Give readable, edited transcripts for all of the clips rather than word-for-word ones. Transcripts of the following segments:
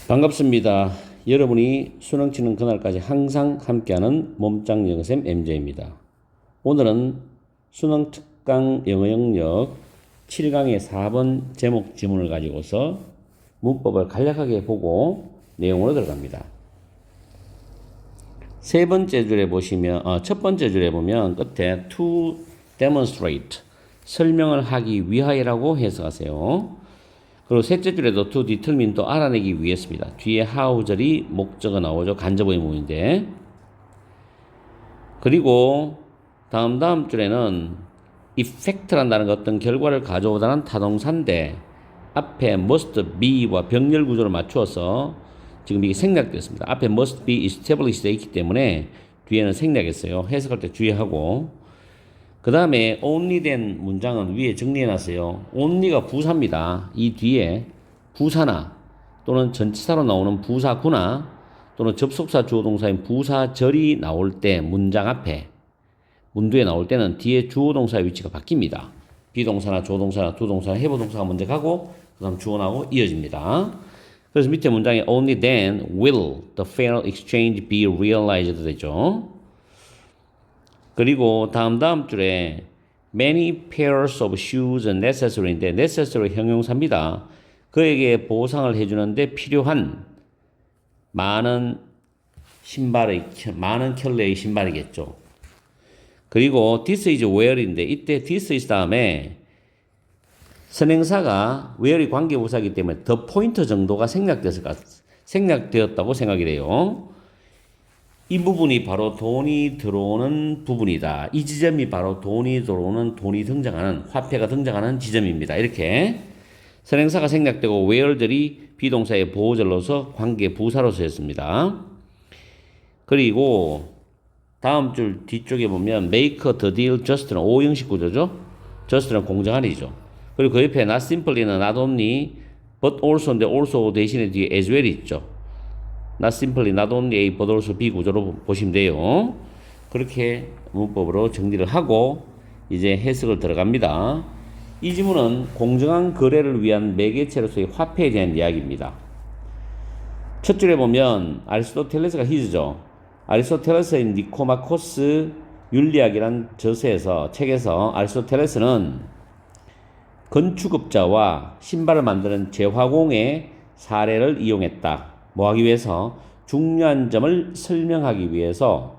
반갑습니다. 여러분이 수능 치는 그날까지 항상 함께하는 몸짱 영어쌤 MJ입니다. 오늘은 수능 특강 영어 영역 7강의 4번 제목 지문을 가지고서 문법을 간략하게 보고 내용으로 들어갑니다. 세 번째 줄에 보시면, 첫 번째 줄에 보면 끝에 to demonstrate, 설명을 하기 위하여라고 해석하세요. 그리고 셋째 줄에도 to determine, 또 알아내기 위해서입니다. 뒤에 how절이 목적어 나오죠. 간접 의문인데. 그리고 다음 줄에는 effect란다는 것, 어떤 결과를 가져오다는 타동사인데 앞에 must be와 병렬 구조를 맞추어서 지금 이게 생략됐습니다. 앞에 must be established 되어 있기 때문에 뒤에는 생략했어요. 해석할 때 주의하고. 그 다음에 only 된 문장은 위에 정리해놨어요. only가 부사입니다. 이 뒤에 부사나 또는 전치사로 나오는 부사구나 또는 접속사 주어 동사인 부사절이 나올 때 문장 앞에 문두에 나올 때는 뒤에 주어 동사의 위치가 바뀝니다. 비동사나 조동사나 두동사나 해부동사가 먼저 가고 그 다음 주어 나오고 이어집니다. 그래서 밑에 문장에 only then will the fair exchange be realized 되죠. 그리고 다음 줄에 many pairs of shoes necessary인데 necessary 형용사입니다. 그에게 보상을 해주는데 필요한 많은 켤레의 신발이겠죠. 그리고 this is where인데 이때 this is 다음에 선행사가 where이 관계부사이기 때문에 the point 정도가 생략되었다고 생각이 돼요. 이 부분이 바로 돈이 들어오는 부분이다. 이 지점이 바로 돈이 들어오는, 돈이 등장하는, 화폐가 등장하는 지점입니다. 이렇게 선행사가 생략되고 where들이 비동사의 보호절로서 관계 부사로서 했습니다. 그리고 다음 줄 뒤쪽에 보면 make the deal just는 오형식 구조죠. just는 공정한이죠. 그리고 그 옆에 not simply는 not only but also인데 also 대신에 뒤에 as well이 있죠. not simply, not only A, but also B 구조로 보시면 돼요. 그렇게 문법으로 정리를 하고 이제 해석을 들어갑니다. 이 지문은 공정한 거래를 위한 매개체로서의 화폐에 대한 이야기입니다. 첫 줄에 보면 아리스토텔레스가 히즈죠. 아리스토텔레스의 니코마코스 윤리학이란 책에서 아리스토텔레스는 건축업자와 신발을 만드는 제화공의 사례를 이용했다. 뭐 하기 위해서? 중요한 점을 설명하기 위해서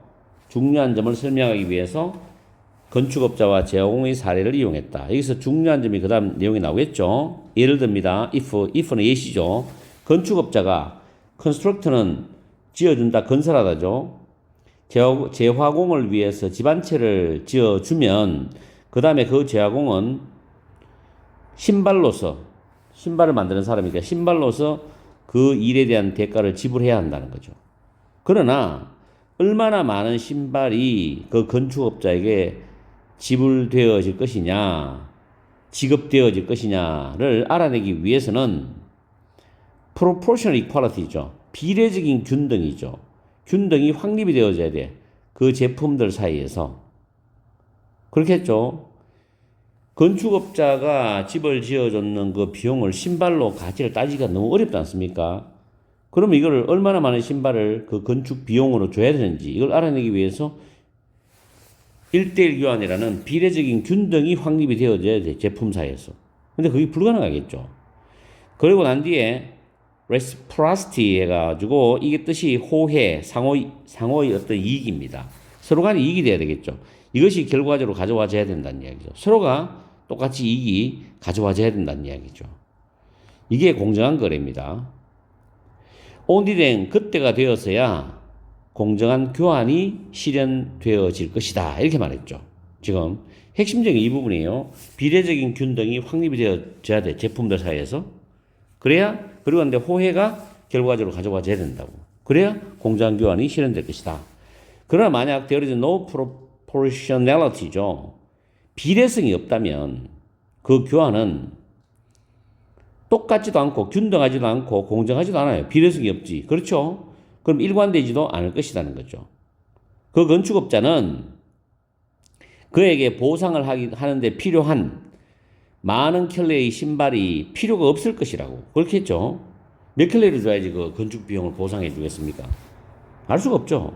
건축업자와 제화공의 사례를 이용했다. 여기서 중요한 점이 그 다음 내용이 나오겠죠. 예를 듭니다. if는 예시죠. 건축업자가 construct는 지어준다, 건설하다죠. 제화공을 위해서 집 한 채를 지어주면 그 다음에 그 제화공은 신발을 만드는 사람이니까 신발로서 그 일에 대한 대가를 지불해야 한다는 거죠. 그러나 얼마나 많은 신발이 그 건축업자에게 지불되어질 것이냐, 지급되어질 것이냐를 알아내기 위해서는 proportional equality죠. 비례적인 균등이죠. 균등이 확립이 되어져야 돼. 그 제품들 사이에서. 그렇겠죠. 건축업자가 집을 지어줬는 그 비용을 신발로 가치를 따지기가 너무 어렵지 않습니까? 그러면 이걸 얼마나 많은 신발을 그 건축 비용으로 줘야 되는지 이걸 알아내기 위해서 1대1 교환이라는 비례적인 균등이 확립이 되어져야 돼, 제품 사이에서. 근데 그게 불가능하겠죠. 그리고 난 뒤에 reciprocity 해가지고 이게 뜻이 호혜, 상호의 어떤 이익입니다. 서로 간에 이익이 돼야 되겠죠. 이것이 결과적으로 가져와져야 된다는 이야기죠. 서로가 똑같이 이익이 가져와져야 된다는 이야기죠. 이게 공정한 거래입니다. only 그때가 되어서야 공정한 교환이 실현되어질 것이다. 이렇게 말했죠. 지금 핵심적인 이 부분이에요. 비례적인 균등이 확립이 되어져야 돼. 제품들 사이에서. 그래야, 그리고 근데 호혜가 결과적으로 가져와져야 된다고. 그래야 공정한 교환이 실현될 것이다. 그러나 만약 there is no proportionality죠. 비례성이 없다면 그 교환은 똑같지도 않고 균등하지도 않고 공정하지도 않아요. 비례성이 없지. 그렇죠? 그럼 일관되지도 않을 것이라는 거죠. 그 건축업자는 그에게 보상을 하는데 필요한 많은 켤레의 신발이 필요가 없을 것이라고. 그렇겠죠? 몇 킬로를 줘야지 그 건축 비용을 보상해 주겠습니까? 알 수가 없죠.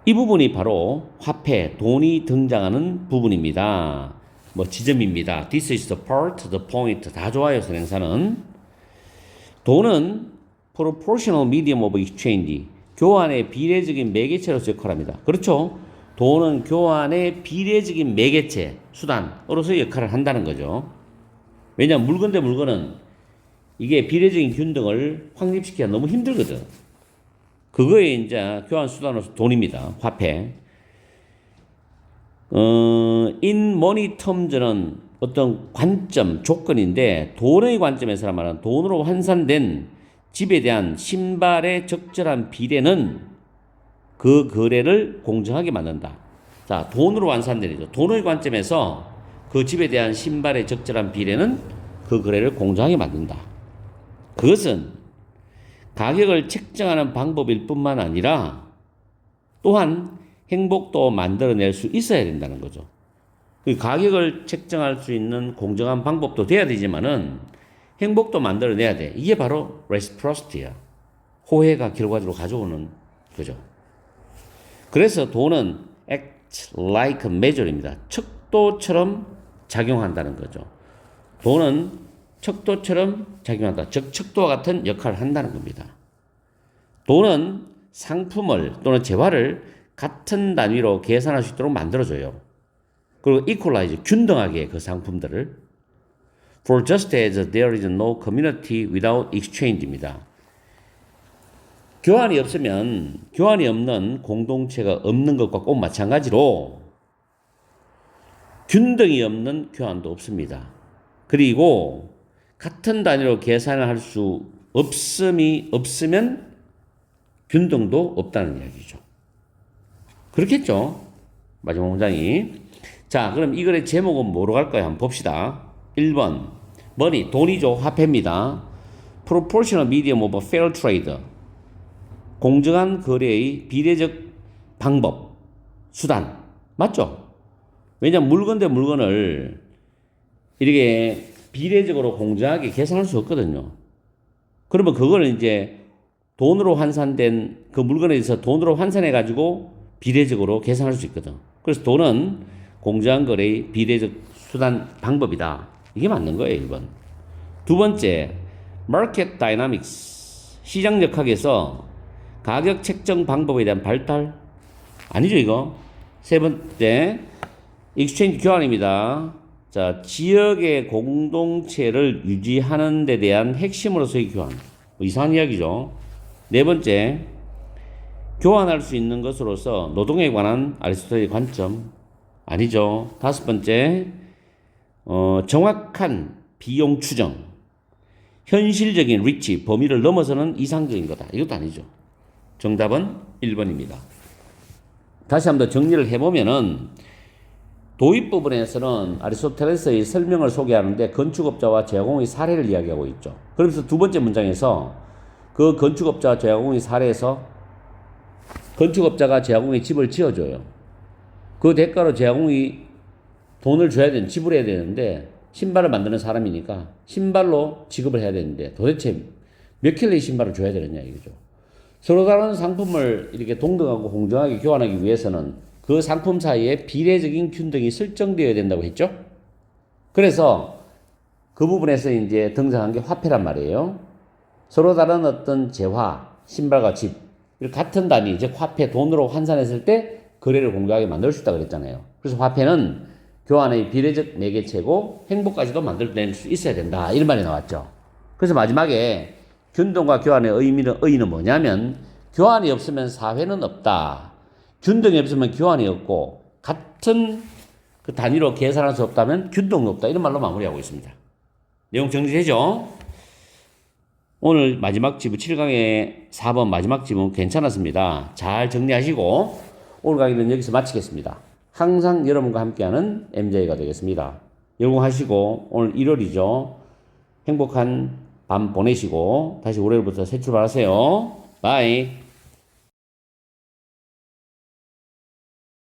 이 부분이 바로 화폐, 돈이 등장하는 부분입니다. 뭐 지점입니다. This is the part, the point. 다 좋아요, 선행사는. 돈은 proportional medium of exchange. 교환의 비례적인 매개체로서 역할합니다. 그렇죠? 돈은 교환의 비례적인 매개체, 수단으로서 역할을 한다는 거죠. 왜냐하면 물건 대 물건은 이게 비례적인 균등을 확립시키기가 너무 힘들거든. 그거에 이제 교환 수단으로서 돈입니다. 화폐. in money terms는 어떤 관점, 조건인데 돈의 관점에서 말하는 돈으로 환산된 집에 대한 신발의 적절한 비례는 그 거래를 공정하게 만든다. 자, 돈으로 환산되죠. 돈의 관점에서 그 집에 대한 신발의 적절한 비례는 그 거래를 공정하게 만든다. 그것은 가격을 책정하는 방법일 뿐만 아니라 또한 행복도 만들어낼 수 있어야 된다는 거죠. 가격을 책정할 수 있는 공정한 방법도 돼야 되지만은 행복도 만들어내야 돼. 이게 바로 reciprocity야. 호혜가 결과적으로 가져오는 거죠. 그래서 돈은 act like a measure입니다. 척도처럼 작용한다는 거죠. 돈은 척도처럼 작용한다. 즉 척도와 같은 역할을 한다는 겁니다. 돈은 상품을 또는 재화를 같은 단위로 계산할 수 있도록 만들어줘요. 그리고 equalize, 균등하게 그 상품들을 For just as there is no community without exchange입니다. 교환이 없는 공동체가 없는 것과 꼭 마찬가지로 균등이 없는 교환도 없습니다. 그리고 같은 단위로 계산을 할 수 없으면 균등도 없다는 이야기죠. 그렇겠죠? 마지막 문장이. 자, 그럼 이 글의 제목은 뭐로 갈까요? 한번 봅시다. 1번, money, 돈이죠. 화폐입니다. proportional medium of fair trade. 공정한 거래의 비례적 방법, 수단. 맞죠? 왜냐하면 물건 대 물건을 이렇게 비례적으로 공정하게 계산할 수 없거든요. 그러면 그거를 이제 돈으로 환산된 그 물건에 대해서 돈으로 환산해가지고 비례적으로 계산할 수 있거든. 그래서 돈은 공정한 거래의 비례적 수단 방법이다. 이게 맞는 거예요, 1번. 두 번째, market dynamics. 시장 역학에서 가격 책정 방법에 대한 발달? 아니죠, 이거. 세 번째, exchange 교환입니다. 자, 지역의 공동체를 유지하는 데 대한 핵심으로서의 교환. 뭐 이상한 이야기죠. 네 번째, 교환할 수 있는 것으로서 노동에 관한 아리스토텔의 관점. 아니죠. 다섯 번째, 정확한 비용 추정. 현실적인 리치, 범위를 넘어서는 이상적인 거다. 이것도 아니죠. 정답은 1번입니다. 다시 한번 더 정리를 해보면은 도입 부분에서는 아리스토텔레스의 설명을 소개하는데 건축업자와 제공의 사례를 이야기하고 있죠. 그러면서 두 번째 문장에서 그 건축업자와 제공의 사례에서 건축업자가 제공의 집을 지어줘요. 그 대가로 제공이 돈을 줘야 되는, 지불해야 되는데 신발을 만드는 사람이니까 신발로 지급을 해야 되는데 도대체 몇 킬로의 신발을 줘야 되느냐 이거죠. 서로 다른 상품을 이렇게 동등하고 공정하게 교환하기 위해서는 그 상품 사이에 비례적인 균등이 설정되어야 된다고 했죠. 그래서 그 부분에서 이제 등장한 게 화폐란 말이에요. 서로 다른 어떤 재화, 신발과 집, 같은 단위, 즉 화폐, 돈으로 환산했을 때 거래를 공정하게 만들 수 있다 그랬잖아요. 그래서 화폐는 교환의 비례적 매개체고 행복까지도 만들어낼 수 있어야 된다. 이런 말이 나왔죠. 그래서 마지막에 균등과 교환의 의의는 뭐냐면 교환이 없으면 사회는 없다. 균등이 없으면 교환이 없고 같은 그 단위로 계산할 수 없다면 균등이 없다. 이런 말로 마무리하고 있습니다. 내용 정리되죠? 오늘 마지막 지문 7강의 4번 마지막 지문 괜찮았습니다. 잘 정리하시고 오늘 강의는 여기서 마치겠습니다. 항상 여러분과 함께하는 MJ가 되겠습니다. 열공하시고 오늘 1월이죠. 행복한 밤 보내시고 다시 월요일부터 새 출발하세요. 바이.